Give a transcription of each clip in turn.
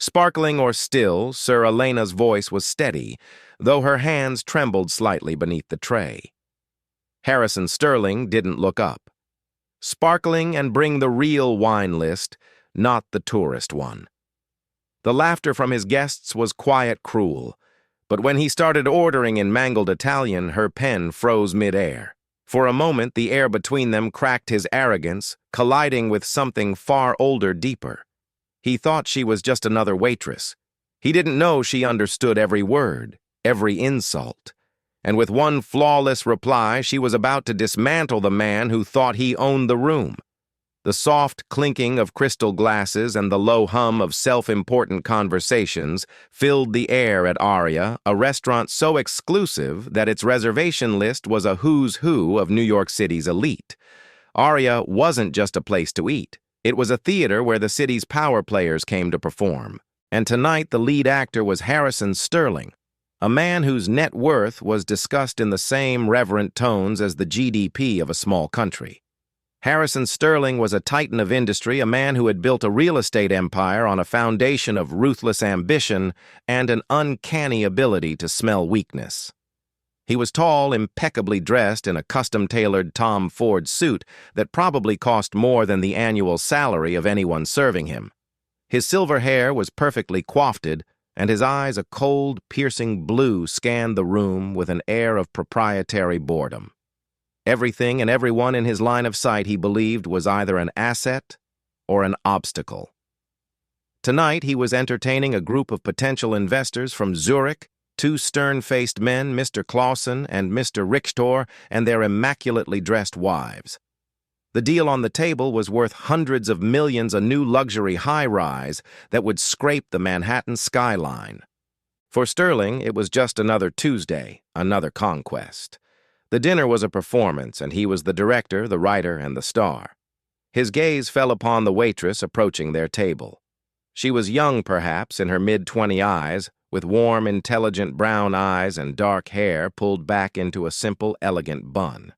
Sparkling or still, Sir Elena's voice was steady, though her hands trembled slightly beneath the tray. Harrison Sterling didn't look up. Sparkling and bring the real wine list, not the tourist one. The laughter from his guests was quiet cruel, but when he started ordering in mangled Italian, her pen froze mid-air. For a moment, the air between them cracked his arrogance, colliding with something far older, deeper. He thought she was just another waitress. He didn't know she understood every word, every insult. And with one flawless reply, she was about to dismantle the man who thought he owned the room. The soft clinking of crystal glasses and the low hum of self-important conversations filled the air at Aria, a restaurant so exclusive that its reservation list was a who's who of New York City's elite. Aria wasn't just a place to eat. It was a theater where the city's power players came to perform. And tonight the lead actor was Harrison Sterling, a man whose net worth was discussed in the same reverent tones as the GDP of a small country. Harrison Sterling was a titan of industry, a man who had built a real estate empire on a foundation of ruthless ambition and an uncanny ability to smell weakness. He was tall, impeccably dressed in a custom-tailored Tom Ford suit that probably cost more than the annual salary of anyone serving him. His silver hair was perfectly coiffed, and his eyes, a cold, piercing blue, scanned the room with an air of proprietary boredom. Everything and everyone in his line of sight, he believed, was either an asset or an obstacle. Tonight, he was entertaining a group of potential investors from Zurich, two stern-faced men, Mr. Clausen and Mr. Richter, and their immaculately dressed wives. The deal on the table was worth hundreds of millions, a new luxury high-rise that would scrape the Manhattan skyline. For Sterling, it was just another Tuesday, another conquest. The dinner was a performance, and he was the director, the writer, and the star. His gaze fell upon the waitress approaching their table. She was young, perhaps, in her mid-20s, with warm, intelligent brown eyes and dark hair pulled back into a simple, elegant bun.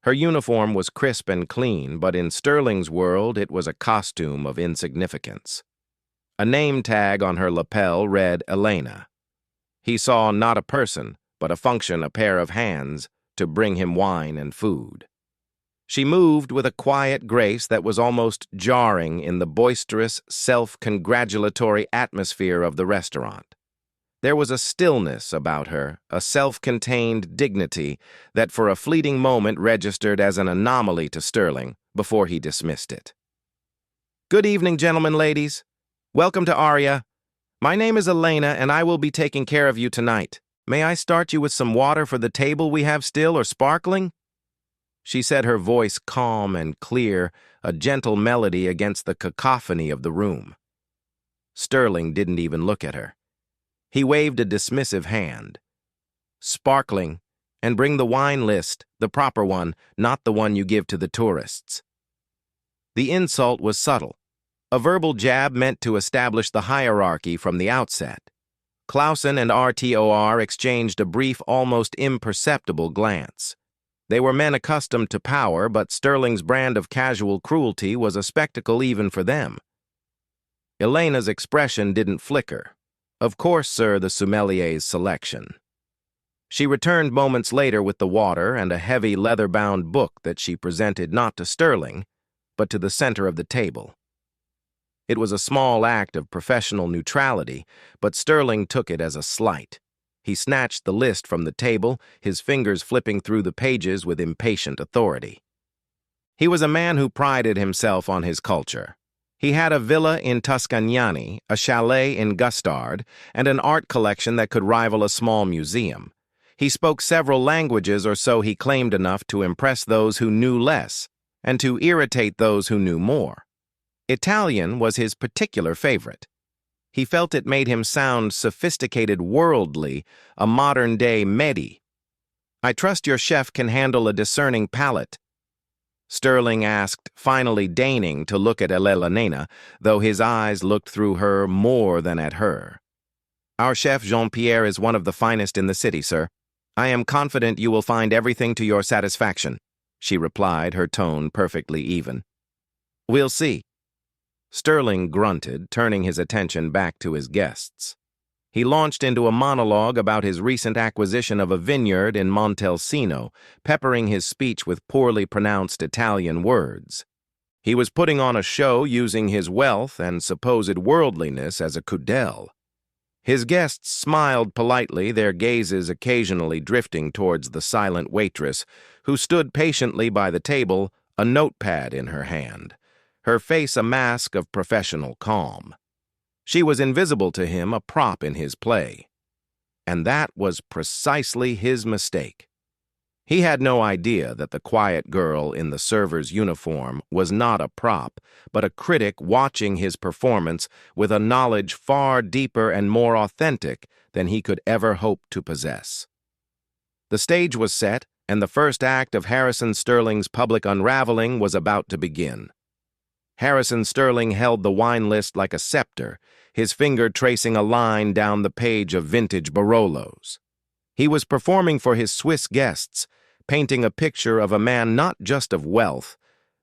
Her uniform was crisp and clean, but in Sterling's world it was a costume of insignificance. A name tag on her lapel read Elena. He saw not a person, but a function, a pair of hands, to bring him wine and food. She moved with a quiet grace that was almost jarring in the boisterous, self-congratulatory atmosphere of the restaurant. There was a stillness about her, a self-contained dignity that for a fleeting moment registered as an anomaly to Sterling before he dismissed it. "Good evening, gentlemen, ladies. Welcome to Aria. My name is Elena, and I will be taking care of you tonight. May I start you with some water for the table we have still, or sparkling?" She said, her voice calm and clear, a gentle melody against the cacophony of the room. Sterling didn't even look at her. He waved a dismissive hand. "Sparkling, and bring the wine list, the proper one, not the one you give to the tourists." The insult was subtle, a verbal jab meant to establish the hierarchy from the outset. Clausen and RTOR exchanged a brief, almost imperceptible glance. They were men accustomed to power, but Sterling's brand of casual cruelty was a spectacle even for them. Elena's expression didn't flicker. "Of course, sir, the sommelier's selection." She returned moments later with the water and a heavy leather-bound book that she presented not to Sterling, but to the center of the table. It was a small act of professional neutrality, but Sterling took it as a slight. He snatched the list from the table, his fingers flipping through the pages with impatient authority. He was a man who prided himself on his culture. He had a villa in Tuscany, a chalet in Gustard, and an art collection that could rival a small museum. He spoke several languages, or so he claimed, enough to impress those who knew less and to irritate those who knew more. Italian was his particular favorite. He felt it made him sound sophisticated, worldly, a modern-day Medi. "I trust your chef can handle a discerning palate," Sterling asked, finally deigning to look at Elena, though his eyes looked through her more than at her. "Our chef Jean-Pierre is one of the finest in the city, sir. I am confident you will find everything to your satisfaction," she replied, her tone perfectly even. "We'll see." Sterling grunted, turning his attention back to his guests. He launched into a monologue about his recent acquisition of a vineyard in Montelsino, peppering his speech with poorly pronounced Italian words. He was putting on a show using his wealth and supposed worldliness as a cudel. His guests smiled politely, their gazes occasionally drifting towards the silent waitress, who stood patiently by the table, a notepad in her hand, her face a mask of professional calm. She was invisible to him, a prop in his play. And that was precisely his mistake. He had no idea that the quiet girl in the server's uniform was not a prop, but a critic watching his performance with a knowledge far deeper and more authentic than he could ever hope to possess. The stage was set, and the first act of Harrison Sterling's public unraveling was about to begin. Harrison Sterling held the wine list like a scepter, his finger tracing a line down the page of vintage Barolos. He was performing for his Swiss guests, painting a picture of a man not just of wealth,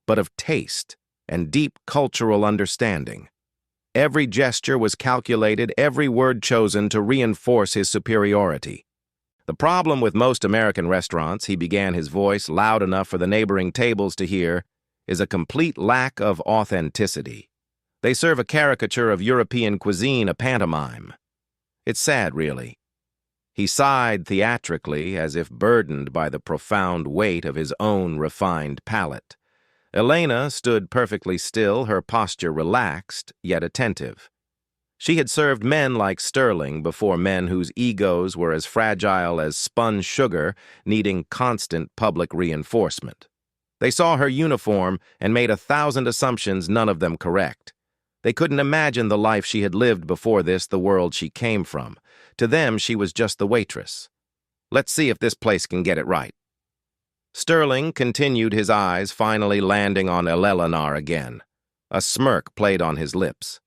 but of taste and deep cultural understanding. Every gesture was calculated, every word chosen to reinforce his superiority. The problem with most American restaurants, he began his voice loud enough for the neighboring tables to hear, is a complete lack of authenticity. They serve a caricature of European cuisine, a pantomime. It's sad, really. He sighed theatrically, as if burdened by the profound weight of his own refined palate. Elena stood perfectly still, her posture relaxed, yet attentive. She had served men like Sterling before, men whose egos were as fragile as spun sugar, needing constant public reinforcement. They saw her uniform and made 1,000 assumptions, none of them correct. They couldn't imagine the life she had lived before this, the world she came from. To them, she was just the waitress. Let's see if this place can get it right. Sterling continued, his eyes finally landing on Eleanor again. A smirk played on his lips.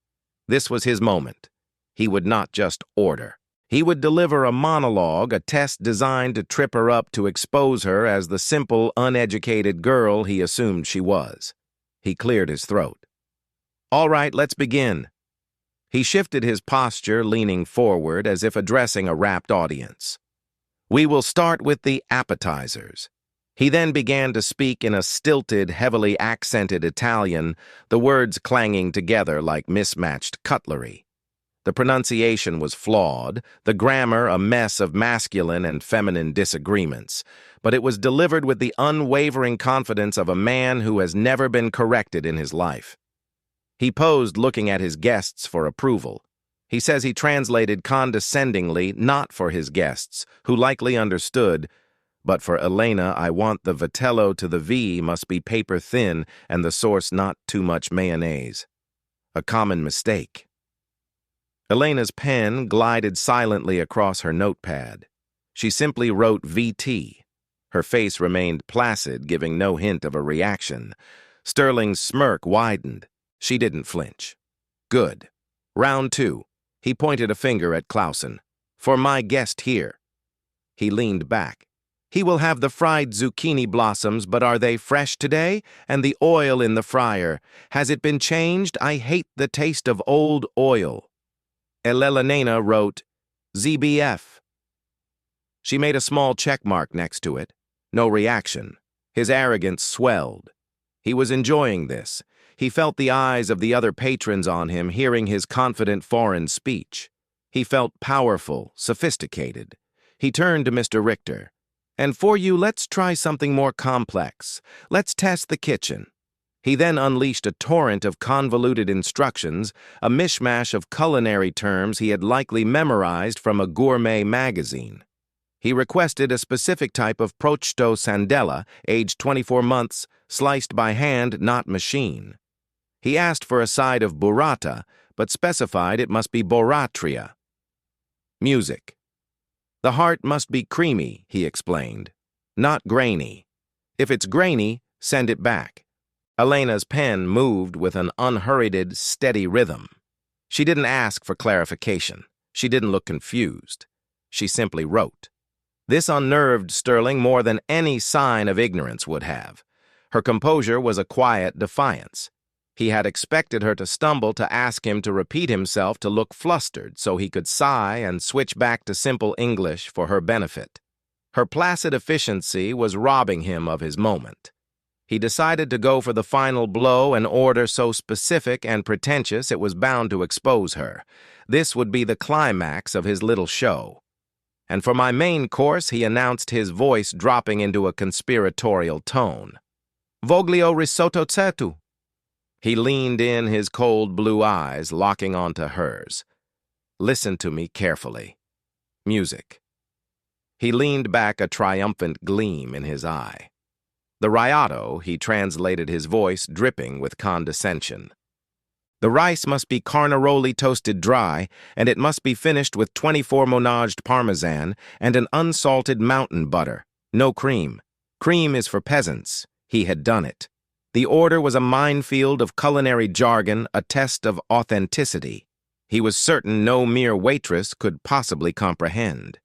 This was his moment. He would not just order. He would deliver a monologue, a test designed to trip her up, to expose her as the simple, uneducated girl he assumed she was. He cleared his throat. All right, let's begin. He shifted his posture, leaning forward as if addressing a rapt audience. We will start with the appetizers. He then began to speak in a stilted, heavily accented Italian, the words clanging together like mismatched cutlery. The pronunciation was flawed, the grammar a mess of masculine and feminine disagreements, but it was delivered with the unwavering confidence of a man who has never been corrected in his life. He posed, looking at his guests for approval. He says he translated condescendingly, not for his guests, who likely understood, but for Elena, I want the vitello to the V must be paper thin and the sauce not too much mayonnaise. A common mistake. Elena's pen glided silently across her notepad. She simply wrote VT. Her face remained placid, giving no hint of a reaction. Sterling's smirk widened. She didn't flinch. Good. Round 2. He pointed a finger at Clausen. For my guest here. He leaned back. He will have the fried zucchini blossoms, but are they fresh today? And the oil in the fryer. Has it been changed? I hate the taste of old oil. Elena wrote, ZBF. She made a small check mark next to it. No reaction. His arrogance swelled. He was enjoying this. He felt the eyes of the other patrons on him, hearing his confident foreign speech. He felt powerful, sophisticated. He turned to Mr. Richter. And for you, let's try something more complex. Let's test the kitchen. He then unleashed a torrent of convoluted instructions, a mishmash of culinary terms he had likely memorized from a gourmet magazine. He requested a specific type of prosciutto sandella, aged 24 months, sliced by hand, not machine. He asked for a side of burrata, but specified it must be borratria. Music. The heart must be creamy, he explained, not grainy. If it's grainy, send it back. Elena's pen moved with an unhurried, steady rhythm. She didn't ask for clarification. She didn't look confused. She simply wrote. This unnerved Sterling more than any sign of ignorance would have. Her composure was a quiet defiance. He had expected her to stumble to ask him to repeat himself to look flustered so he could sigh and switch back to simple English for her benefit. Her placid efficiency was robbing him of his moment. He decided to go for the final blow, an order so specific and pretentious it was bound to expose her. This would be the climax of his little show. And for my main course, he announced, his voice dropping into a conspiratorial tone. Voglio risotto cetu. He leaned in, his cold blue eyes locking onto hers. Listen to me carefully. Music. He leaned back, a triumphant gleam in his eye. The riotto, he translated, his voice dripping with condescension. The rice must be carnaroli toasted dry, and it must be finished with 24 monaged parmesan and an unsalted mountain butter. No cream. Cream is for peasants. He had done it. The order was a minefield of culinary jargon, a test of authenticity. He was certain no mere waitress could possibly comprehend.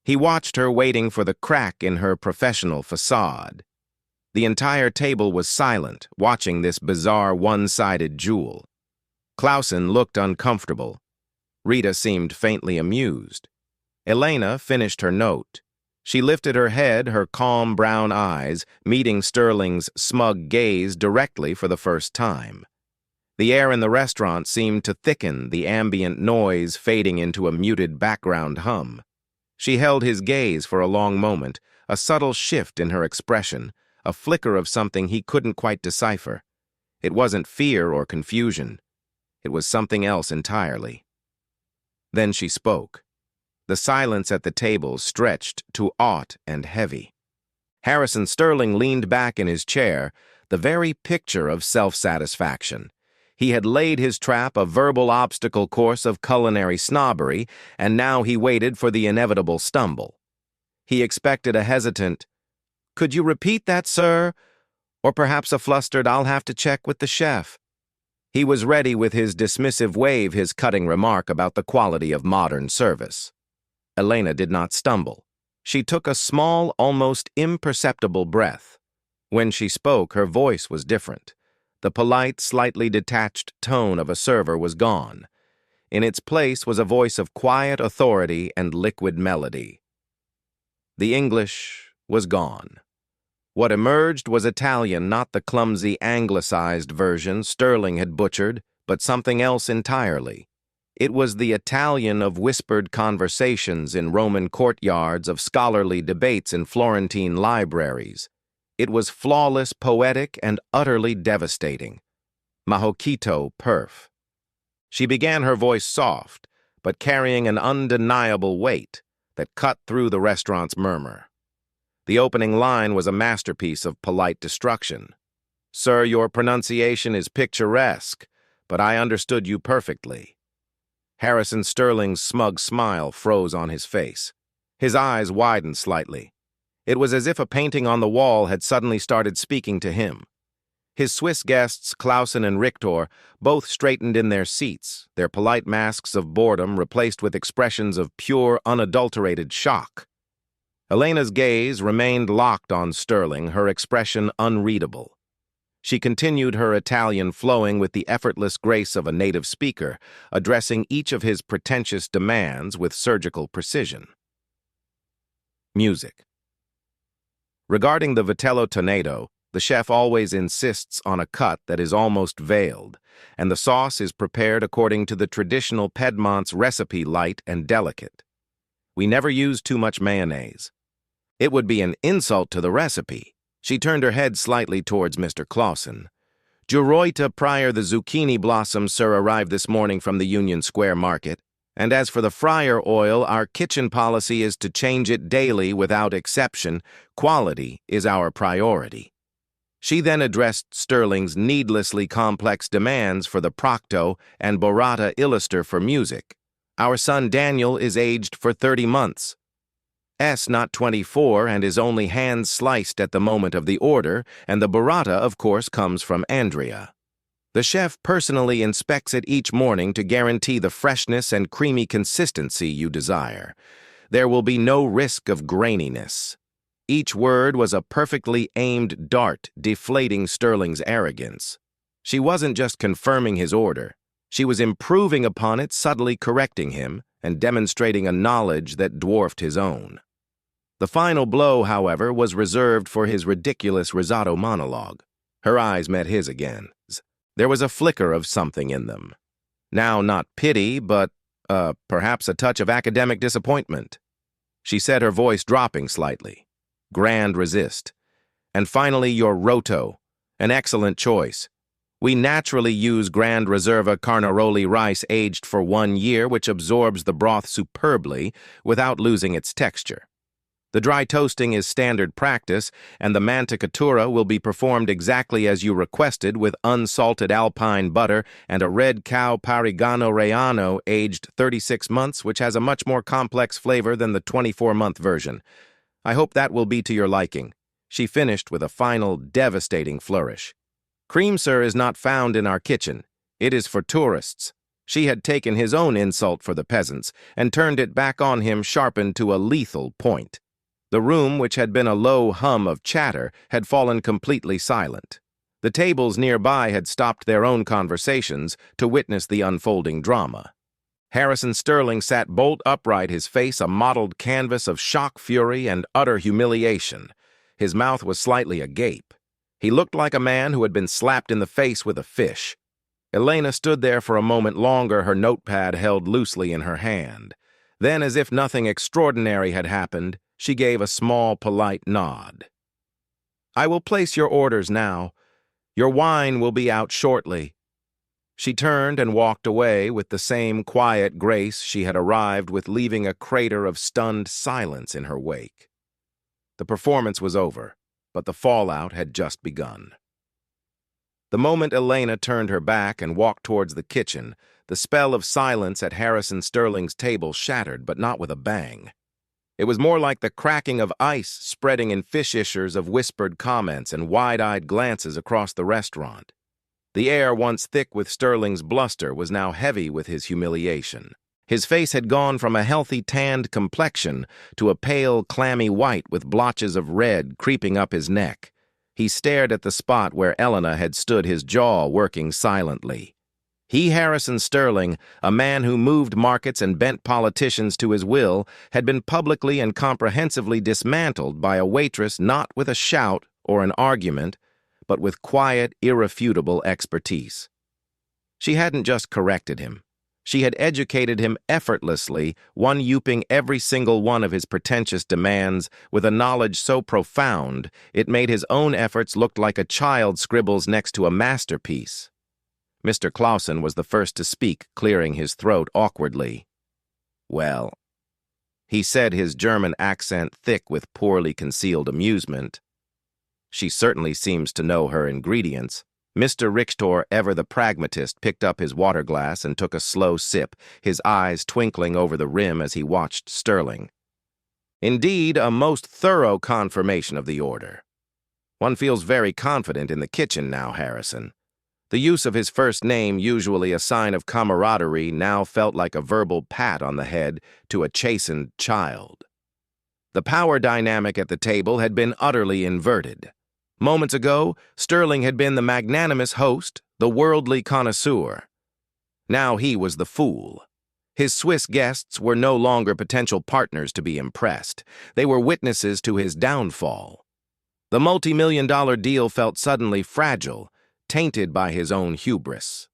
He watched her, waiting for the crack in her professional facade. The entire table was silent, watching this bizarre one-sided jewel. Clausen looked uncomfortable. Rita seemed faintly amused. Elena finished her note. She lifted her head, her calm brown eyes meeting Sterling's smug gaze directly for the first time. The air in the restaurant seemed to thicken, the ambient noise fading into a muted background hum. She held his gaze for a long moment, a subtle shift in her expression, a flicker of something he couldn't quite decipher. It wasn't fear or confusion. It was something else entirely. Then she spoke. The silence at the table stretched to aught and heavy. Harrison Sterling leaned back in his chair, the very picture of self-satisfaction. He had laid his trap, a verbal obstacle course of culinary snobbery, and now he waited for the inevitable stumble. He expected a hesitant, "Could you repeat that, sir?" Or perhaps a flustered, "I'll have to check with the chef." He was ready with his dismissive wave, his cutting remark about the quality of modern service. Elena did not stumble. She took a small, almost imperceptible breath. When she spoke, her voice was different. The polite, slightly detached tone of a server was gone. In its place was a voice of quiet authority and liquid melody. The English was gone. What emerged was Italian, not the clumsy anglicized version Sterling had butchered, but something else entirely. It was the Italian of whispered conversations in Roman courtyards, of scholarly debates in Florentine libraries. It was flawless, poetic, and utterly devastating. Mahokito perf. She began, her voice soft, but carrying an undeniable weight that cut through the restaurant's murmur. The opening line was a masterpiece of polite destruction. "Sir, your pronunciation is picturesque, but I understood you perfectly." Harrison Sterling's smug smile froze on his face. His eyes widened slightly. It was as if a painting on the wall had suddenly started speaking to him. His Swiss guests, Clausen and Richter, both straightened in their seats, their polite masks of boredom replaced with expressions of pure, unadulterated shock. Elena's gaze remained locked on Sterling, her expression unreadable. She continued, her Italian flowing with the effortless grace of a native speaker, addressing each of his pretentious demands with surgical precision. Music. Regarding the vitello tonato, the chef always insists on a cut that is almost veiled, and the sauce is prepared according to the traditional Piedmont's recipe, light and delicate. We never use too much mayonnaise. It would be an insult to the recipe. She turned her head slightly towards Mr. Clausen. Juroita prior, the zucchini blossoms, sir, arrived this morning from the Union Square market. And as for the fryer oil, our kitchen policy is to change it daily without exception. Quality is our priority. She then addressed Sterling's needlessly complex demands for the Procto and Borata Illuster for music. Our son Daniel is aged for 30 months. Not 24, and is only hand-sliced at the moment of the order, and the burrata, of course, comes from Andrea. The chef personally inspects it each morning to guarantee the freshness and creamy consistency you desire. There will be no risk of graininess. Each word was a perfectly aimed dart, deflating Sterling's arrogance. She wasn't just confirming his order. She was improving upon it, subtly correcting him, and demonstrating a knowledge that dwarfed his own. The final blow, however, was reserved for his ridiculous risotto monologue. Her eyes met his again. There was a flicker of something in them. Now not pity, but, perhaps a touch of academic disappointment. She said, her voice dropping slightly. Grand resist. And finally, your roto. An excellent choice. We naturally use Grand Reserva Carnaroli rice aged for 1 year, which absorbs the broth superbly without losing its texture. The dry toasting is standard practice, and the mantecatura will be performed exactly as you requested with unsalted alpine butter and a red cow Parigano Reano aged 36 months, which has a much more complex flavor than the 24-month version. I hope that will be to your liking. She finished with a final, devastating flourish. Cream, sir, is not found in our kitchen. It is for tourists. She had taken his own insult for the peasants and turned it back on him, sharpened to a lethal point. The room, which had been a low hum of chatter, had fallen completely silent. The tables nearby had stopped their own conversations to witness the unfolding drama. Harrison Sterling sat bolt upright, his face a mottled canvas of shock, fury, and utter humiliation. His mouth was slightly agape. He looked like a man who had been slapped in the face with a fish. Elena stood there for a moment longer, her notepad held loosely in her hand. Then, as if nothing extraordinary had happened, she gave a small, polite nod. I will place your orders now. Your wine will be out shortly. She turned and walked away with the same quiet grace she had arrived with, leaving a crater of stunned silence in her wake. The performance was over, but the fallout had just begun. The moment Elena turned her back and walked towards the kitchen, the spell of silence at Harrison Sterling's table shattered, but not with a bang. It was more like the cracking of ice spreading in fishishers of whispered comments and wide-eyed glances across the restaurant. The air, once thick with Sterling's bluster, was now heavy with his humiliation. His face had gone from a healthy tanned complexion to a pale, clammy white with blotches of red creeping up his neck. He stared at the spot where Elena had stood, his jaw working silently. He, Harrison Sterling, a man who moved markets and bent politicians to his will, had been publicly and comprehensively dismantled by a waitress, not with a shout or an argument, but with quiet, irrefutable expertise. She hadn't just corrected him. She had educated him effortlessly, one-upping every single one of his pretentious demands with a knowledge so profound it made his own efforts look like a child scribbles next to a masterpiece. Mr. Clausen was the first to speak, clearing his throat awkwardly. Well, he said, his German accent thick with poorly concealed amusement. She certainly seems to know her ingredients. Mr. Richter, ever the pragmatist, picked up his water glass and took a slow sip, his eyes twinkling over the rim as he watched Sterling. Indeed, a most thorough confirmation of the order. One feels very confident in the kitchen now, Harrison. The use of his first name, usually a sign of camaraderie, now felt like a verbal pat on the head to a chastened child. The power dynamic at the table had been utterly inverted. Moments ago, Sterling had been the magnanimous host, the worldly connoisseur. Now he was the fool. His Swiss guests were no longer potential partners to be impressed. They were witnesses to his downfall. The multi-million-dollar deal felt suddenly fragile, tainted by his own hubris.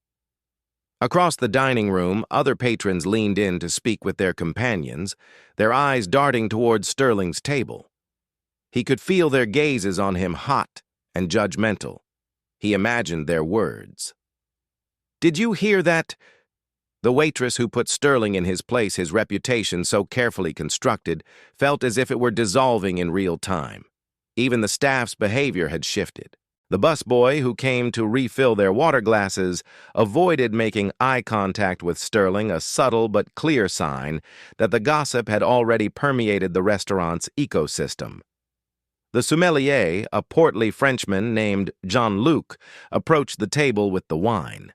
Across the dining room, other patrons leaned in to speak with their companions, their eyes darting towards Sterling's table. He could feel their gazes on him, hot and judgmental. He imagined their words. Did you hear that? The waitress who put Sterling in his place, his reputation so carefully constructed, felt as if it were dissolving in real time. Even the staff's behavior had shifted. The busboy, who came to refill their water glasses, avoided making eye contact with Sterling, a subtle but clear sign that the gossip had already permeated the restaurant's ecosystem. The sommelier, a portly Frenchman named Jean-Luc, approached the table with the wine.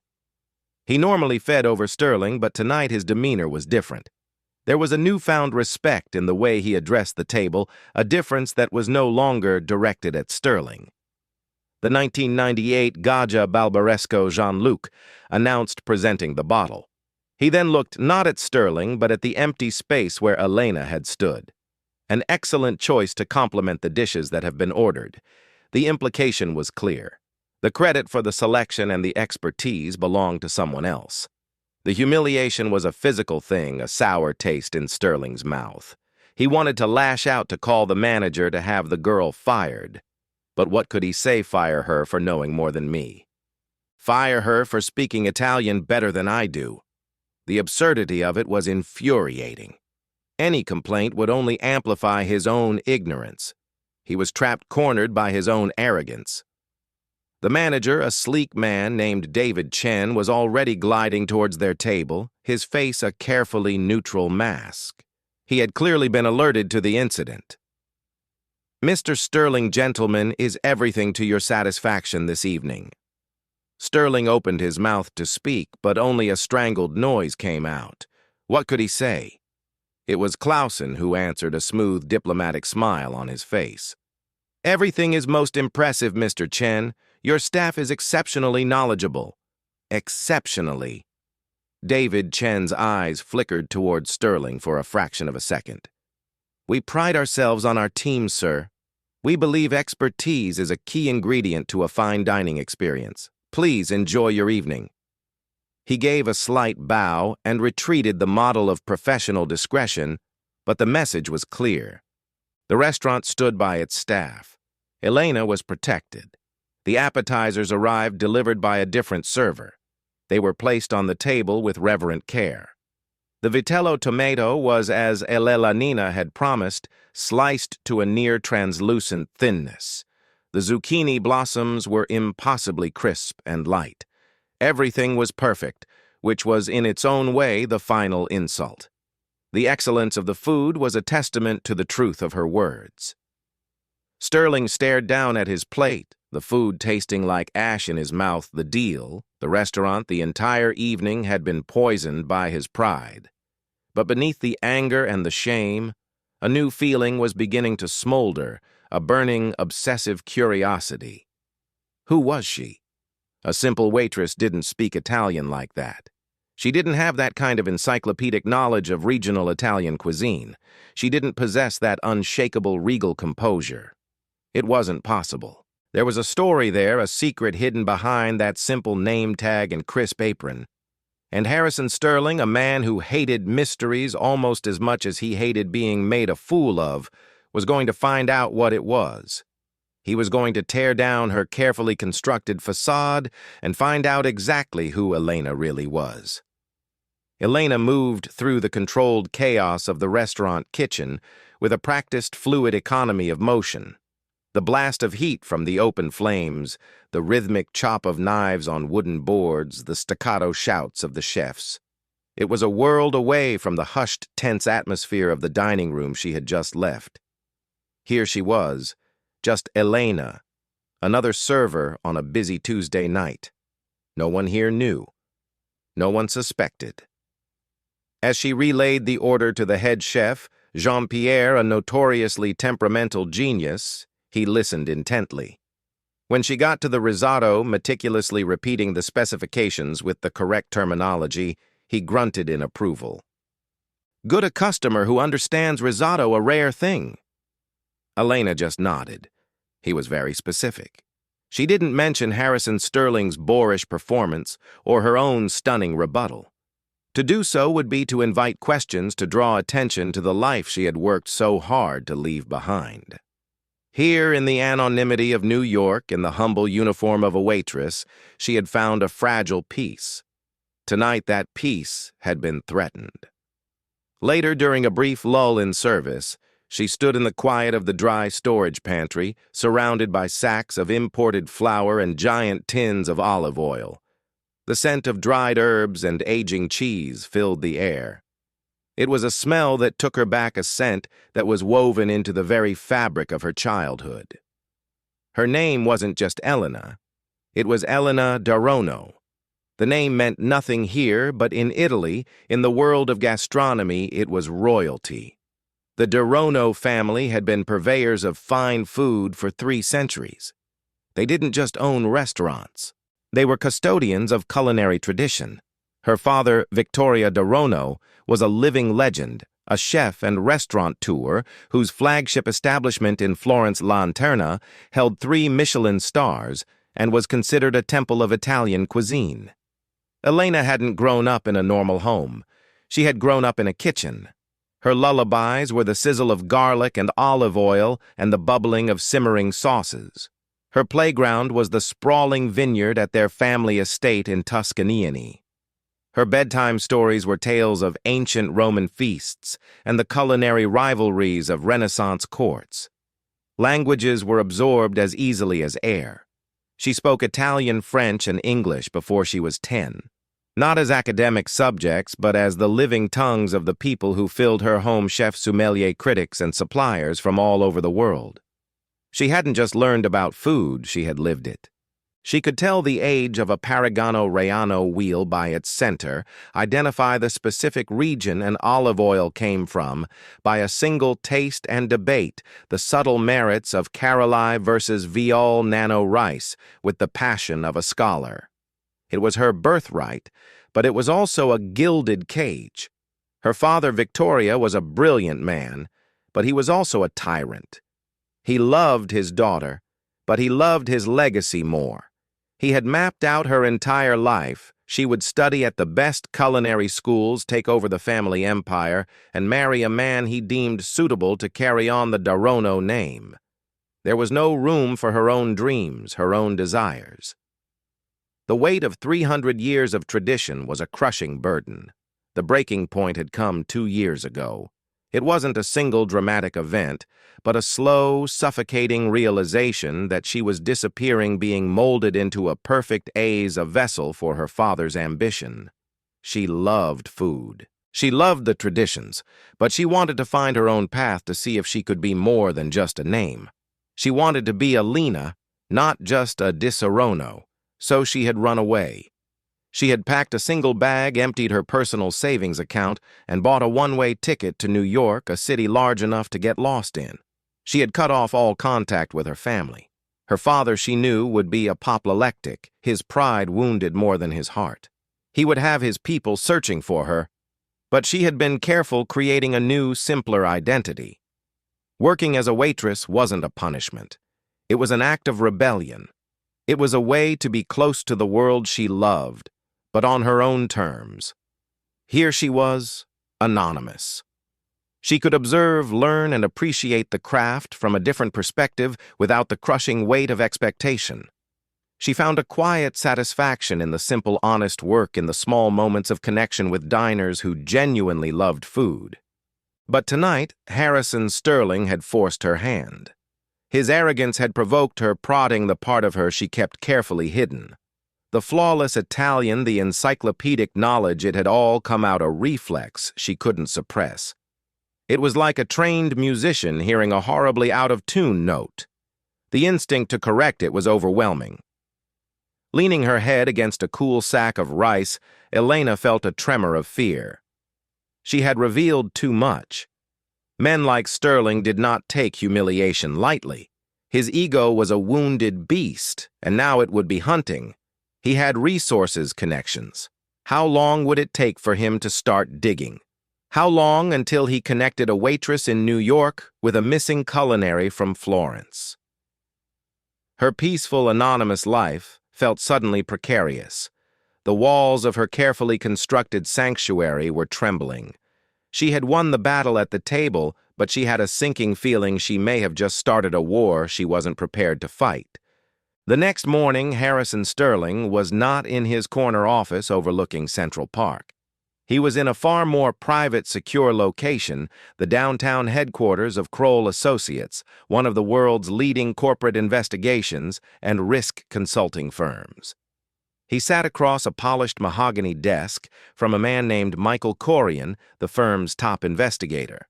He normally fed over Sterling, but tonight his demeanor was different. There was a newfound respect in the way he addressed the table, a difference that was no longer directed at Sterling. The 1998 Gaggia Barbaresco Jean-Luc announced, presenting the bottle. He then looked not at Sterling, but at the empty space where Elena had stood. An excellent choice to complement the dishes that have been ordered. The implication was clear. The credit for the selection and the expertise belonged to someone else. The humiliation was a physical thing, a sour taste in Sterling's mouth. He wanted to lash out to call the manager to have the girl fired. But what could he say fire her for knowing more than me? Fire her for speaking Italian better than I do. The absurdity of it was infuriating. Any complaint would only amplify his own ignorance. He was trapped cornered by his own arrogance. The manager, a sleek man named David Chen, was already gliding towards their table, his face a carefully neutral mask. He had clearly been alerted to the incident. "Mr. Sterling, gentlemen, is everything to your satisfaction this evening." Sterling opened his mouth to speak, but only a strangled noise came out. What could he say? It was Clausen who answered, a smooth diplomatic smile on his face. "Everything is most impressive, Mr. Chen. Your staff is exceptionally knowledgeable." Exceptionally. David Chen's eyes flickered toward Sterling for a fraction of a second. "We pride ourselves on our team, sir. We believe expertise is a key ingredient to a fine dining experience. Please enjoy your evening." He gave a slight bow and retreated, the model of professional discretion, but the message was clear. The restaurant stood by its staff. Elena was protected. The appetizers arrived delivered by a different server. They were placed on the table with reverent care. The vitello tomato was, as Elelanina had promised, sliced to a near-translucent thinness. The zucchini blossoms were impossibly crisp and light. Everything was perfect, which was in its own way the final insult. The excellence of the food was a testament to the truth of her words. Sterling stared down at his plate, the food tasting like ash in his mouth. The deal, the restaurant, the entire evening had been poisoned by his pride. But beneath the anger and the shame, a new feeling was beginning to smolder, a burning, obsessive curiosity. Who was she? A simple waitress didn't speak Italian like that. She didn't have that kind of encyclopedic knowledge of regional Italian cuisine. She didn't possess that unshakable regal composure. It wasn't possible. There was a story there, a secret hidden behind that simple name tag and crisp apron. And Harrison Sterling, a man who hated mysteries almost as much as he hated being made a fool of, was going to find out what it was. He was going to tear down her carefully constructed facade and find out exactly who Elena really was. Elena moved through the controlled chaos of the restaurant kitchen with a practiced fluid economy of motion. The blast of heat from the open flames, the rhythmic chop of knives on wooden boards, the staccato shouts of the chefs. It was a world away from the hushed, tense atmosphere of the dining room she had just left. Here she was, just Elena, another server on a busy Tuesday night. No one here knew. No one suspected. As she relayed the order to the head chef, Jean-Pierre, a notoriously temperamental genius, he listened intently. When she got to the risotto, meticulously repeating the specifications with the correct terminology, he grunted in approval. "Good, a customer who understands risotto, a rare thing." Elena just nodded. He was very specific. She didn't mention Harrison Sterling's boorish performance or her own stunning rebuttal. To do so would be to invite questions to draw attention to the life she had worked so hard to leave behind. Here in the anonymity of New York, in the humble uniform of a waitress, she had found a fragile peace. Tonight that peace had been threatened. Later, during a brief lull in service, she stood in the quiet of the dry storage pantry, surrounded by sacks of imported flour and giant tins of olive oil. The scent of dried herbs and aging cheese filled the air. It was a smell that took her back, a scent that was woven into the very fabric of her childhood. Her name wasn't just Elena. It was Elena Darono. The name meant nothing here, but in Italy, in the world of gastronomy, it was royalty. The Darono family had been purveyors of fine food for 3 centuries. They didn't just own restaurants. They were custodians of culinary tradition. Her father, Victoria de Rono, was a living legend, a chef and restaurateur whose flagship establishment in Florence Lanterna held 3 Michelin stars and was considered a temple of Italian cuisine. Elena hadn't grown up in a normal home. She had grown up in a kitchen. Her lullabies were the sizzle of garlic and olive oil and the bubbling of simmering sauces. Her playground was the sprawling vineyard at their family estate in Tuscany. Her bedtime stories were tales of ancient Roman feasts and the culinary rivalries of Renaissance courts. Languages were absorbed as easily as air. She spoke Italian, French, and English before she was 10. Not as academic subjects, but as the living tongues of the people who filled her home chef sommelier critics and suppliers from all over the world. She hadn't just learned about food, she had lived it. She could tell the age of a Parmigiano-Reggiano wheel by its center, identify the specific region an olive oil came from, by a single taste and debate the subtle merits of Caroli versus Viol Nano rice with the passion of a scholar. It was her birthright, but it was also a gilded cage. Her father, Victoria, was a brilliant man, but he was also a tyrant. He loved his daughter, but he loved his legacy more. He had mapped out her entire life. She would study at the best culinary schools, take over the family empire, and marry a man he deemed suitable to carry on the de Rono name. There was no room for her own dreams, her own desires. The weight of 300 years of tradition was a crushing burden. The breaking point had come 2 years ago. It wasn't a single dramatic event, but a slow, suffocating realization that she was disappearing, being molded into a perfect a vessel for her father's ambition. She loved food. She loved the traditions, but she wanted to find her own path to see if she could be more than just a name. She wanted to be a Lena, not just a Di Serono, so she had run away. She had packed a single bag, emptied her personal savings account, and bought a one-way ticket to New York, a city large enough to get lost in. She had cut off all contact with her family. Her father, she knew, would be apoplectic, his pride wounded more than his heart. He would have his people searching for her, but she had been careful creating a new, simpler identity. Working as a waitress wasn't a punishment. It was an act of rebellion. It was a way to be close to the world she loved, but on her own terms. Here she was, anonymous. She could observe, learn, and appreciate the craft from a different perspective without the crushing weight of expectation. She found a quiet satisfaction in the simple, honest work, in the small moments of connection with diners who genuinely loved food. But tonight, Harrison Sterling had forced her hand. His arrogance had provoked her, prodding the part of her she kept carefully hidden. The flawless Italian, the encyclopedic knowledge, it had all come out a reflex she couldn't suppress. It was like a trained musician hearing a horribly out-of-tune note. The instinct to correct it was overwhelming. Leaning her head against a cool sack of rice, Elena felt a tremor of fear. She had revealed too much. Men like Sterling did not take humiliation lightly. His ego was a wounded beast, and now it would be hunting. He had resources, connections. How long would it take for him to start digging? How long until he connected a waitress in New York with a missing culinary from Florence? Her peaceful, anonymous life felt suddenly precarious. The walls of her carefully constructed sanctuary were trembling. She had won the battle at the table, but she had a sinking feeling she may have just started a war she wasn't prepared to fight. The next morning, Harrison Sterling was not in his corner office overlooking Central Park. He was in a far more private, secure location, the downtown headquarters of Kroll Associates, one of the world's leading corporate investigations and risk consulting firms. He sat across a polished mahogany desk from a man named Michael Corian, the firm's top investigator.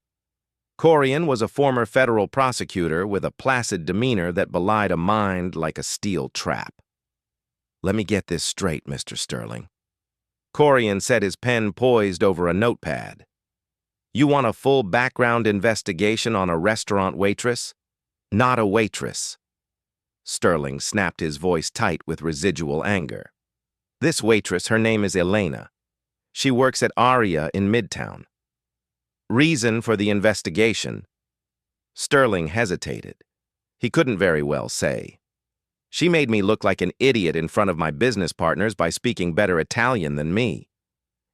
Corian was a former federal prosecutor with a placid demeanor that belied a mind like a steel trap. "Let me get this straight, Mr. Sterling." Corian set his pen poised over a notepad. "You want a full background investigation on a restaurant waitress?" "Not a waitress." Sterling snapped his voice tight with residual anger. "This waitress, her name is Elena. She works at Aria in Midtown." "Reason for the investigation?" Sterling hesitated. He couldn't very well say. "She made me look like an idiot in front of my business partners by speaking better Italian than me."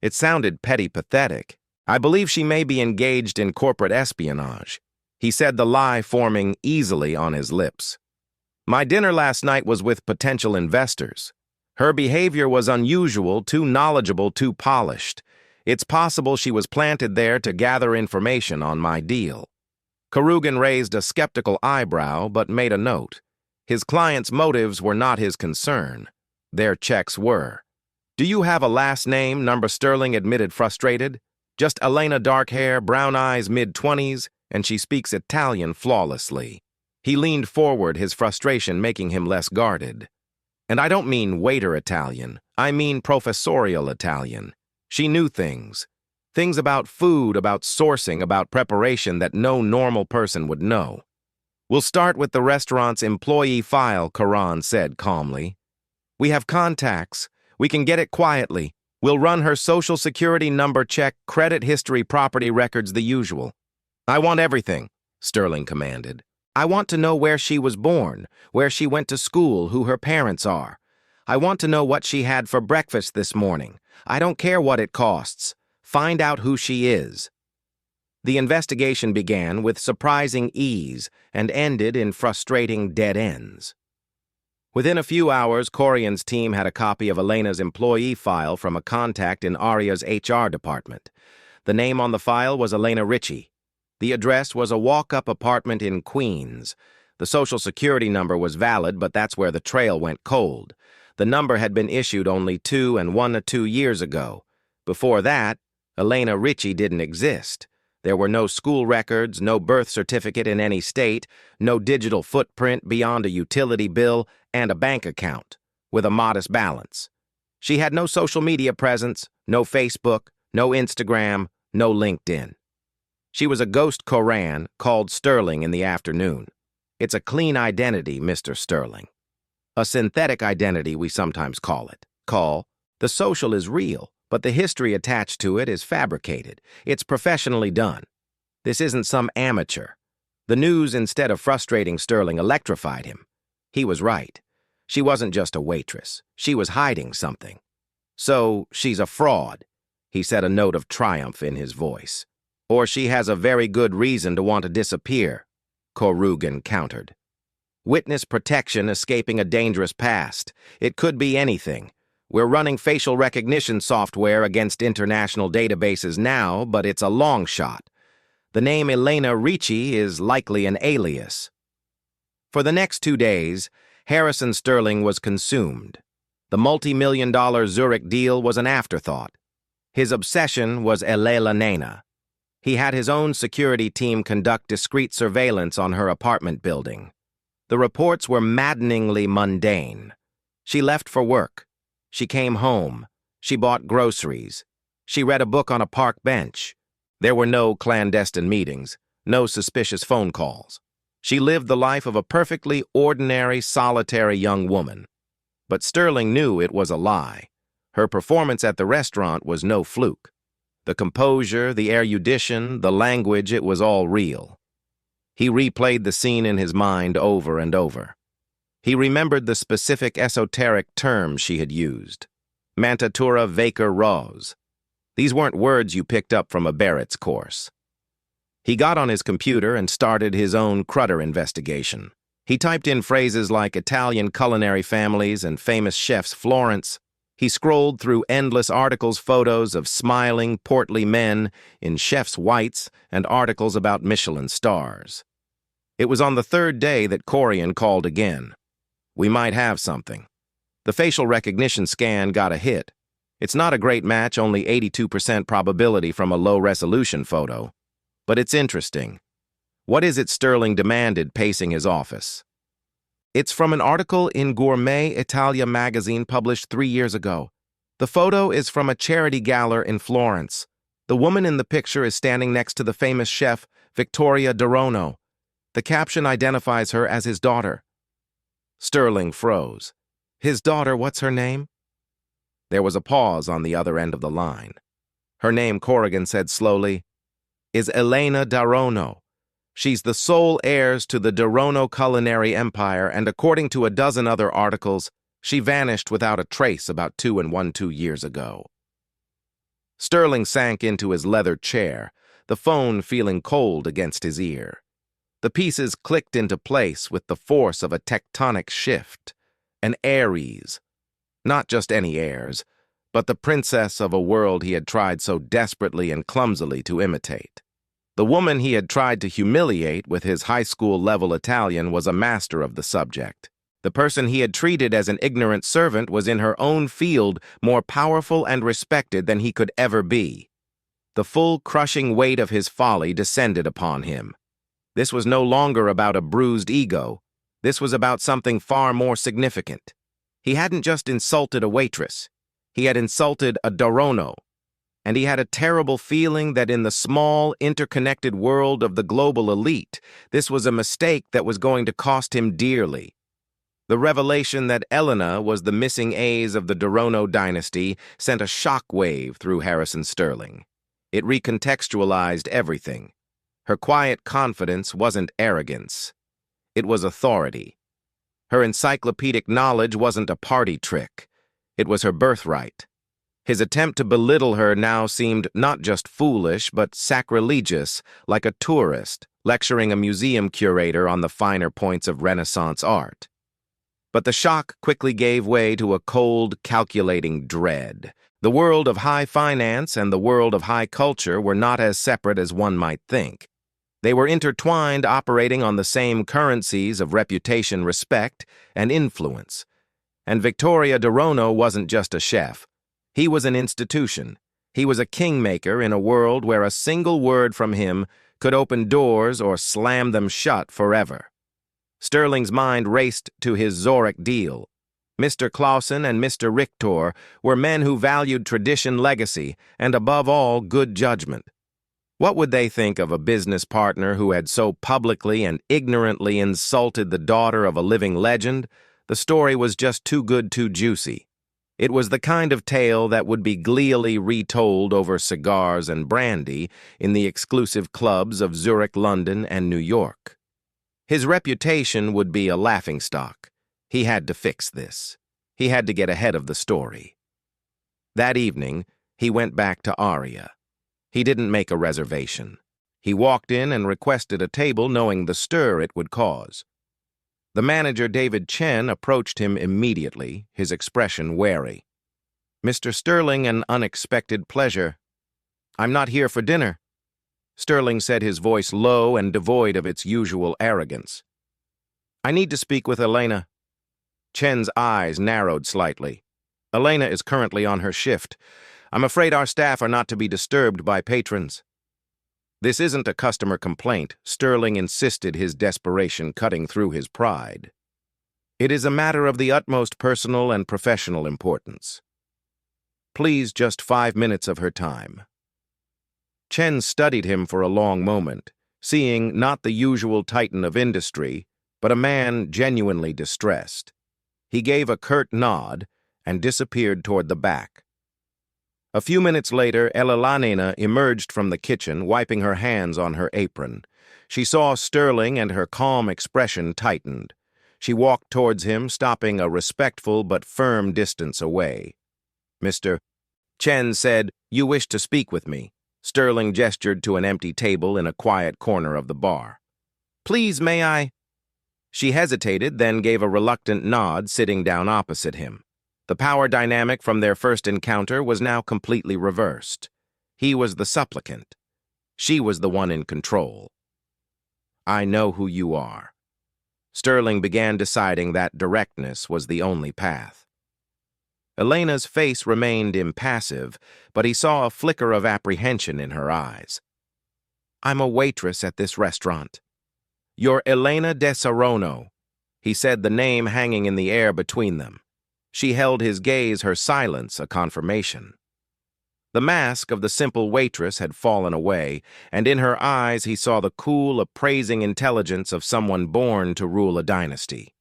It sounded petty pathetic. "I believe she may be engaged in corporate espionage," he said, the lie forming easily on his lips. "My dinner last night was with potential investors. Her behavior was unusual, too knowledgeable, too polished. It's possible she was planted there to gather information on my deal." Karugan raised a skeptical eyebrow but made a note. His client's motives were not his concern. Their checks were. "Do you have a last name?" Sterling admitted, frustrated. "Just Elena, dark hair, brown eyes, mid-20s, and she speaks Italian flawlessly." He leaned forward, his frustration making him less guarded. "And I don't mean waiter Italian. I mean professorial Italian. She knew things. Things about food, about sourcing, about preparation that no normal person would know." "We'll start with the restaurant's employee file," Karan said calmly. "We have contacts. We can get it quietly. We'll run her social security number check, credit history, property records, the usual." "I want everything," Sterling commanded. "I want to know where she was born, where she went to school, who her parents are. I want to know what she had for breakfast this morning. I don't care what it costs. Find out who she is." The investigation began with surprising ease and ended in frustrating dead ends. Within a few hours, Corian's team had a copy of Elena's employee file from a contact in Aria's HR department. The name on the file was Elena Ritchie. The address was a walk-up apartment in Queens. The social security number was valid, but that's where the trail went cold. The number had been issued only 2 years ago. Before that, Elena Ritchie didn't exist. There were no school records, no birth certificate in any state, no digital footprint beyond a utility bill and a bank account, with a modest balance. She had no social media presence, no Facebook, no Instagram, no LinkedIn. She was a ghost Koran, called Sterling in the afternoon. It's a clean identity, Mr. Sterling. A synthetic identity, we sometimes call it. The social is real, but the history attached to it is fabricated. It's professionally done. This isn't some amateur. The news, instead of frustrating Sterling, electrified him. He was right. She wasn't just a waitress. She was hiding something. "So, she's a fraud," he said, a note of triumph in his voice. "Or she has a very good reason to want to disappear," Karugan countered. "Witness protection escaping a dangerous past. It could be anything. We're running facial recognition software against international databases now, but it's a long shot. The name Elena Ritchie is likely an alias." For the next 2 days, Harrison Sterling was consumed. The multi-million-dollar Zurich deal was an afterthought. His obsession was Elena. He had his own security team conduct discreet surveillance on her apartment building. The reports were maddeningly mundane. She left for work. She came home. She bought groceries. She read a book on a park bench. There were no clandestine meetings, no suspicious phone calls. She lived the life of a perfectly ordinary, solitary young woman. But Sterling knew it was a lie. Her performance at the restaurant was no fluke. The composure, the erudition, the language, it was all real. He replayed the scene in his mind over and over. He remembered the specific esoteric terms she had used. Mantatura vaker ros. These weren't words you picked up from a Barrett's course. He got on his computer and started his own Crutter investigation. He typed in phrases like Italian culinary families and famous chefs Florence. He scrolled through endless articles, photos of smiling, portly men in chef's whites, and articles about Michelin stars. It was on the 3rd day that Corian called again. "We might have something." The facial recognition scan got a hit. It's not a great match, only 82% probability from a low-resolution photo. But it's interesting. "What is it?" Sterling demanded, pacing his office. "It's from an article in Gourmet Italia magazine published 3 years ago. The photo is from a charity gala in Florence. The woman in the picture is standing next to the famous chef, Vittoria Derono. The caption identifies her as his daughter." Sterling froze. His daughter, what's her name? There was a pause on the other end of the line. Her name, Corrigan said slowly, is Elena Darono. She's the sole heir to the Darono culinary empire, and according to a dozen other articles, she vanished without a trace about 2 years ago. Sterling sank into his leather chair, the phone feeling cold against his ear. The pieces clicked into place with the force of a tectonic shift. An Ares. Not just any heirs, but the princess of a world he had tried so desperately and clumsily to imitate. The woman he had tried to humiliate with his high school-level Italian was a master of the subject. The person he had treated as an ignorant servant was in her own field more powerful and respected than he could ever be. The full crushing weight of his folly descended upon him. This was no longer about a bruised ego. This was about something far more significant. He hadn't just insulted a waitress. He had insulted a Darono. And he had a terrible feeling that in the small, interconnected world of the global elite, this was a mistake that was going to cost him dearly. The revelation that Elena was the missing A's of the Darono dynasty sent a shockwave through Harrison Sterling. It recontextualized everything. Her quiet confidence wasn't arrogance. It was authority. Her encyclopedic knowledge wasn't a party trick. It was her birthright. His attempt to belittle her now seemed not just foolish, but sacrilegious, like a tourist lecturing a museum curator on the finer points of Renaissance art. But the shock quickly gave way to a cold, calculating dread. The world of high finance and the world of high culture were not as separate as one might think. They were intertwined, operating on the same currencies of reputation, respect, and influence. And Victoria Darono wasn't just a chef. He was an institution. He was a kingmaker in a world where a single word from him could open doors or slam them shut forever. Sterling's mind raced to his Zurich deal. Mr. Clausen and Mr. Richter were men who valued tradition, legacy, and above all, good judgment. What would they think of a business partner who had so publicly and ignorantly insulted the daughter of a living legend? The story was just too good, too juicy. It was the kind of tale that would be gleefully retold over cigars and brandy in the exclusive clubs of Zurich, London, and New York. His reputation would be a laughingstock. He had to fix this. He had to get ahead of the story. That evening, he went back to Aria. He didn't make a reservation. He walked in and requested a table, knowing the stir it would cause. The manager, David Chen, approached him immediately, his expression wary. "Mr. Sterling, an unexpected pleasure. I'm not here for dinner," Sterling said, his voice low and devoid of its usual arrogance. "I need to speak with Elena." Chen's eyes narrowed slightly. "Elena is currently on her shift. I'm afraid our staff are not to be disturbed by patrons." "This isn't a customer complaint," Sterling insisted, his desperation cutting through his pride. "It is a matter of the utmost personal and professional importance. Please, just 5 minutes of her time." Chen studied him for a long moment, seeing not the usual titan of industry, but a man genuinely distressed. He gave a curt nod and disappeared toward the back. A few minutes later, Elena emerged from the kitchen, wiping her hands on her apron. She saw Sterling and her calm expression tightened. She walked towards him, stopping a respectful but firm distance away. "Mr. Chen said, you wish to speak with me." Sterling gestured to an empty table in a quiet corner of the bar. "Please, may I?" She hesitated, then gave a reluctant nod, sitting down opposite him. The power dynamic from their first encounter was now completely reversed. He was the supplicant. She was the one in control. "I know who you are." Sterling began deciding that directness was the only path. Elena's face remained impassive, but he saw a flicker of apprehension in her eyes. "I'm a waitress at this restaurant." "You're Elena de Sarono," he said, the name hanging in the air between them. She held his gaze, her silence a confirmation. The mask of the simple waitress had fallen away, and in her eyes he saw the cool, appraising intelligence of someone born to rule a dynasty.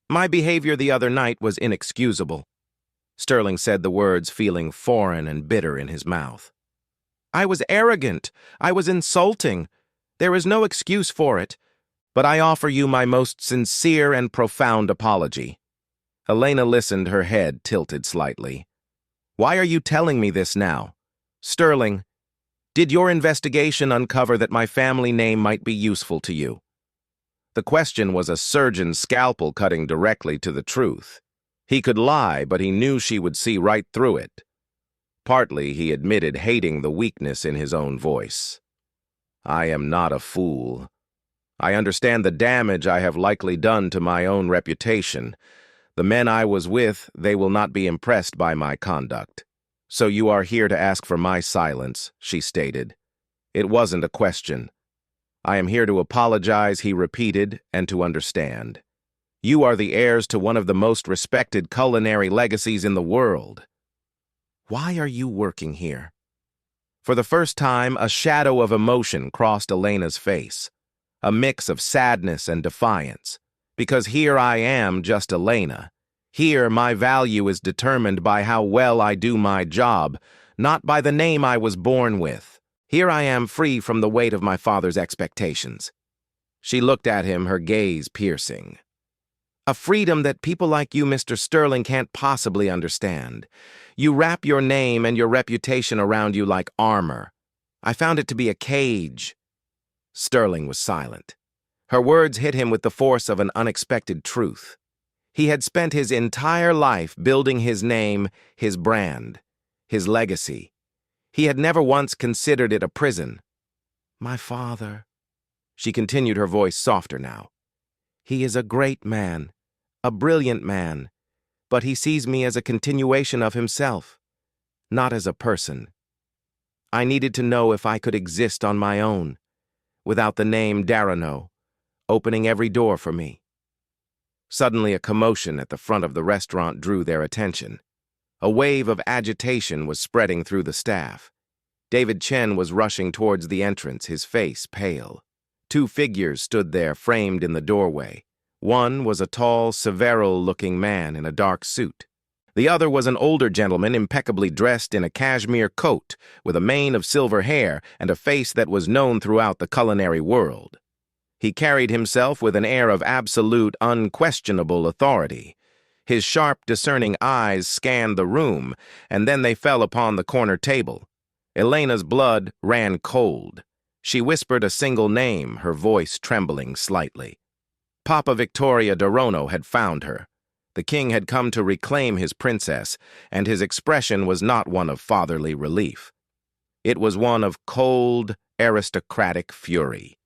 My behavior the other night was inexcusable. Sterling said the words feeling foreign and bitter in his mouth. I was arrogant. I was insulting. There is no excuse for it, but I offer you my most sincere and profound apology. Elena listened, her head tilted slightly. Why are you telling me this now? Sterling, did your investigation uncover that my family name might be useful to you? The question was a surgeon's scalpel cutting directly to the truth. He could lie, but he knew she would see right through it. Partly, he admitted hating the weakness in his own voice. I am not a fool. I understand the damage I have likely done to my own reputation. The men I was with, they will not be impressed by my conduct. So you are here to ask for my silence, she stated. It wasn't a question. I am here to apologize, he repeated, and to understand. You are the heirs to one of the most respected culinary legacies in the world. Why are you working here? For the first time, a shadow of emotion crossed Elena's face, a mix of sadness and defiance. Because here I am, just Elena. Here, my value is determined by how well I do my job, not by the name I was born with. Here I am, free from the weight of my father's expectations. She looked at him, her gaze piercing. A freedom that people like you, Mr. Sterling, can't possibly understand. You wrap your name and your reputation around you like armor. I found it to be a cage. Sterling was silent. Her words hit him with the force of an unexpected truth. He had spent his entire life building his name, his brand, his legacy. He had never once considered it a prison. My father, she continued, her voice softer now. He is a great man, a brilliant man, but he sees me as a continuation of himself, not as a person. I needed to know if I could exist on my own, without the name Darano, opening every door for me. Suddenly, a commotion at the front of the restaurant drew their attention. A wave of agitation was spreading through the staff. David Chen was rushing towards the entrance, his face pale. Two figures stood there, framed in the doorway. One was a tall, Severo-looking man in a dark suit. The other was an older gentleman impeccably dressed in a cashmere coat, with a mane of silver hair and a face that was known throughout the culinary world. He carried himself with an air of absolute, unquestionable authority. His sharp, discerning eyes scanned the room, and then they fell upon the corner table. Elena's blood ran cold. She whispered a single name, her voice trembling slightly. Papa Victoria Darono had found her. The king had come to reclaim his princess, and his expression was not one of fatherly relief. It was one of cold, aristocratic fury.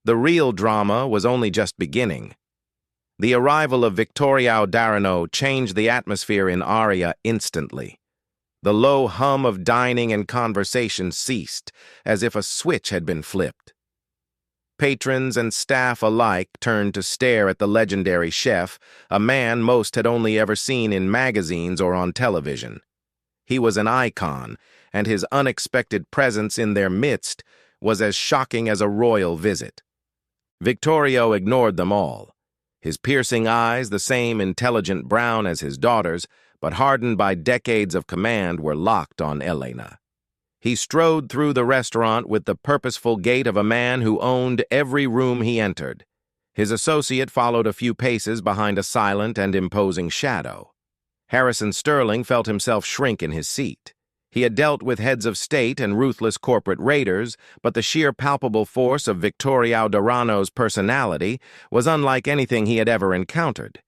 The real drama was only just beginning. The arrival of Victoria Darono changed the atmosphere in Aria instantly. The low hum of dining and conversation ceased, as if a switch had been flipped. Patrons and staff alike turned to stare at the legendary chef, a man most had only ever seen in magazines or on television. He was an icon, and his unexpected presence in their midst was as shocking as a royal visit. Victorio ignored them all. His piercing eyes, the same intelligent brown as his daughter's, but hardened by decades of command, were locked on Elena. He strode through the restaurant with the purposeful gait of a man who owned every room he entered. His associate followed a few paces behind a silent and imposing shadow. Harrison Sterling felt himself shrink in his seat. He had dealt with heads of state and ruthless corporate raiders, but the sheer palpable force of Victoria Darono's personality was unlike anything he had ever encountered.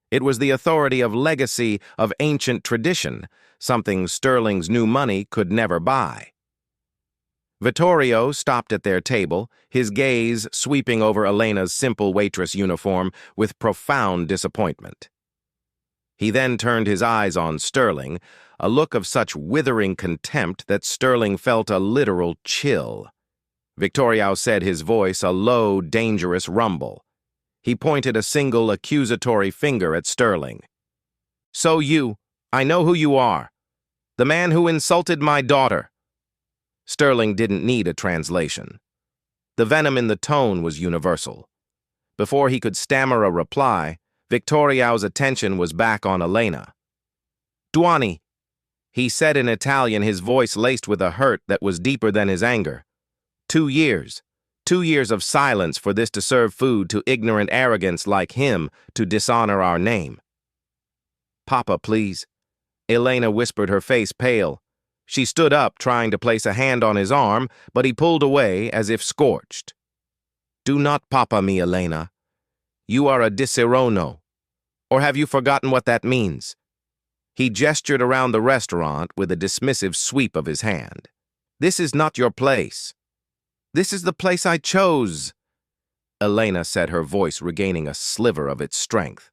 It was the authority of legacy, of ancient tradition, something Sterling's new money could never buy. Vittorio stopped at their table, his gaze sweeping over Elena's simple waitress uniform with profound disappointment. He then turned his eyes on Sterling, a look of such withering contempt that Sterling felt a literal chill. Victorio said, his voice a low, dangerous rumble. He pointed a single accusatory finger at Sterling. So I know who you are. The man who insulted my daughter. Sterling didn't need a translation. The venom in the tone was universal. Before he could stammer a reply, Victoria's attention was back on Elena. "Duani," he said in Italian, his voice laced with a hurt that was deeper than his anger. 2 years. 2 years of silence for this to serve food to ignorant arrogance like him to dishonor our name. "Papa, please." Elena whispered, her face pale. She stood up, trying to place a hand on his arm, but he pulled away as if scorched. "Do not papa me, Elena. You are a disaronno. Or have you forgotten what that means?" He gestured around the restaurant with a dismissive sweep of his hand. "This is not your place." "This is the place I chose," Elena said, her voice regaining a sliver of its strength.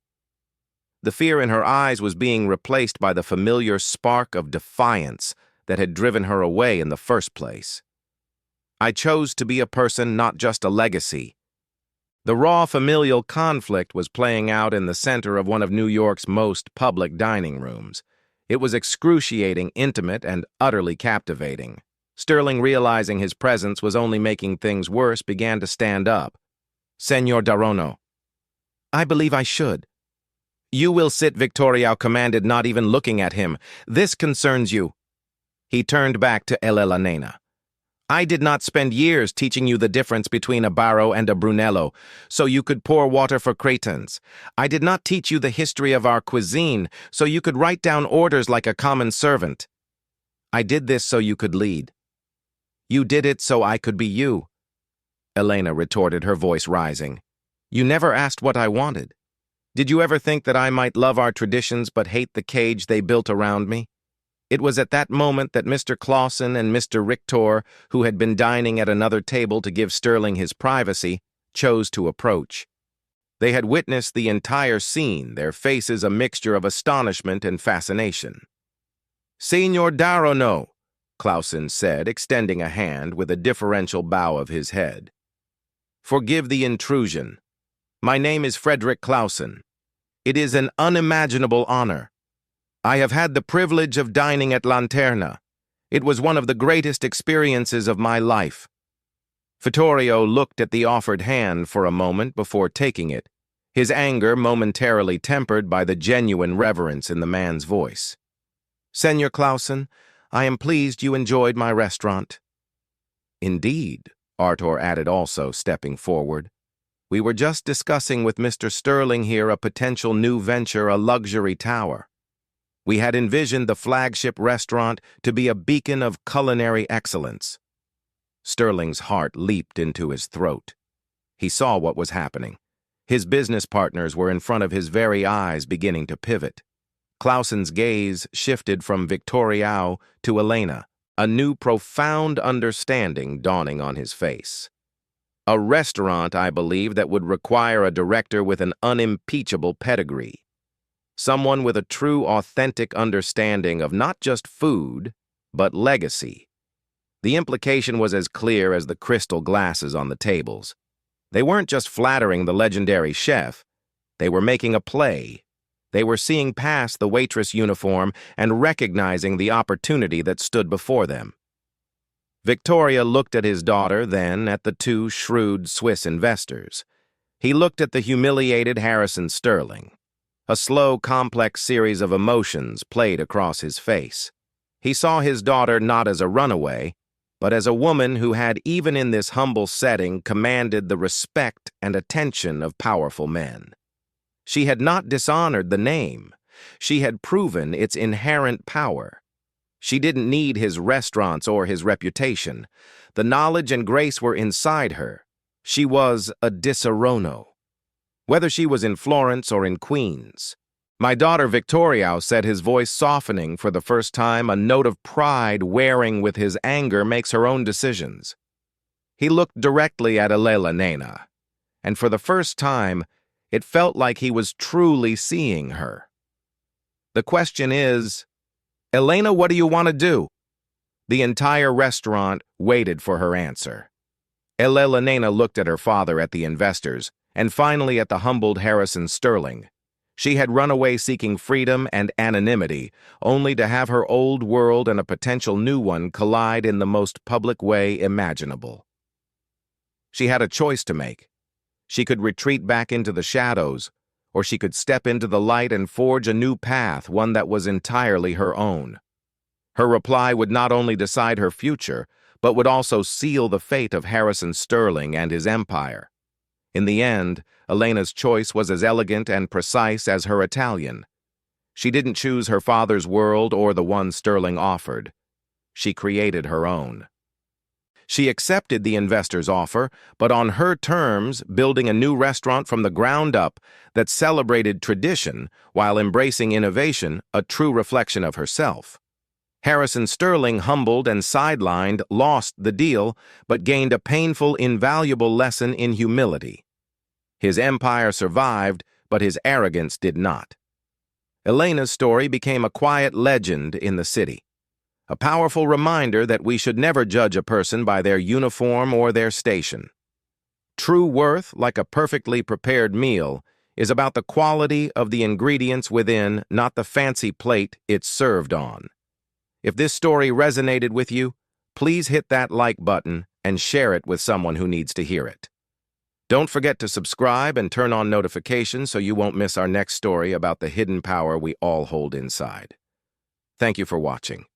The fear in her eyes was being replaced by the familiar spark of defiance that had driven her away in the first place. "I chose to be a person, not just a legacy." The raw familial conflict was playing out in the center of one of New York's most public dining rooms. It was excruciating, intimate, and utterly captivating. Sterling, realizing his presence was only making things worse, began to stand up. "Senor Darono." "I believe I should." "You will sit," Victoria commanded, not even looking at him. "This concerns you." He turned back to Elena. "I did not spend years teaching you the difference between a Barro and a Brunello, so you could pour water for cretins. I did not teach you the history of our cuisine, so you could write down orders like a common servant. I did this so you could lead. You did it so I could be you," Elena retorted, her voice rising. "You never asked what I wanted. Did you ever think that I might love our traditions but hate the cage they built around me?" It was at that moment that Mr. Clausen and Mr. Richter, who had been dining at another table to give Sterling his privacy, chose to approach. They had witnessed the entire scene, their faces a mixture of astonishment and fascination. "Signor Darono," Clausen said, extending a hand with a deferential bow of his head. "Forgive the intrusion. My name is Frederick Clausen. It is an unimaginable honor. I have had the privilege of dining at Lanterna. It was one of the greatest experiences of my life." Vittorio looked at the offered hand for a moment before taking it, his anger momentarily tempered by the genuine reverence in the man's voice. "Senor Clausen, I am pleased you enjoyed my restaurant." "Indeed," Artur added, also stepping forward. "We were just discussing with Mr. Sterling here a potential new venture, a luxury tower. We had envisioned the flagship restaurant to be a beacon of culinary excellence." Sterling's heart leaped into his throat. He saw what was happening. His business partners were in front of his very eyes, beginning to pivot. Clausen's gaze shifted from Victoria to Elena, a new profound understanding dawning on his face. "A restaurant, I believe, that would require a director with an unimpeachable pedigree. Someone with a true, authentic understanding of not just food, but legacy." The implication was as clear as the crystal glasses on the tables. They weren't just flattering the legendary chef. They were making a play. They were seeing past the waitress uniform and recognizing the opportunity that stood before them. Victoria looked at his daughter, then at the two shrewd Swiss investors. He looked at the humiliated Harrison Sterling. A slow, complex series of emotions played across his face. He saw his daughter not as a runaway, but as a woman who had, even in this humble setting, commanded the respect and attention of powerful men. She had not dishonored the name. She had proven its inherent power. She didn't need his restaurants or his reputation. The knowledge and grace were inside her. She was a disaronno. Whether she was in Florence or in Queens. "My daughter Victoria," said, his voice softening for the first time, a note of pride wearing with his anger, "makes her own decisions." He looked directly at Elena, and for the first time, it felt like he was truly seeing her. "The question is, Elena, what do you want to do?" The entire restaurant waited for her answer. Elena looked at her father, at the investors, and finally at the humbled Harrison Sterling. She had run away seeking freedom and anonymity, only to have her old world and a potential new one collide in the most public way imaginable. She had a choice to make. She could retreat back into the shadows, or she could step into the light and forge a new path, one that was entirely her own. Her reply would not only decide her future, but would also seal the fate of Harrison Sterling and his empire. In the end, Elena's choice was as elegant and precise as her Italian. She didn't choose her father's world or the one Sterling offered. She created her own. She accepted the investor's offer, but on her terms, building a new restaurant from the ground up that celebrated tradition while embracing innovation, a true reflection of herself. Harrison Sterling, humbled and sidelined, lost the deal, but gained a painful, invaluable lesson in humility. His empire survived, but his arrogance did not. Elena's story became a quiet legend in the city, a powerful reminder that we should never judge a person by their uniform or their station. True worth, like a perfectly prepared meal, is about the quality of the ingredients within, not the fancy plate it's served on. If this story resonated with you, please hit that like button and share it with someone who needs to hear it. Don't forget to subscribe and turn on notifications so you won't miss our next story about the hidden power we all hold inside. Thank you for watching.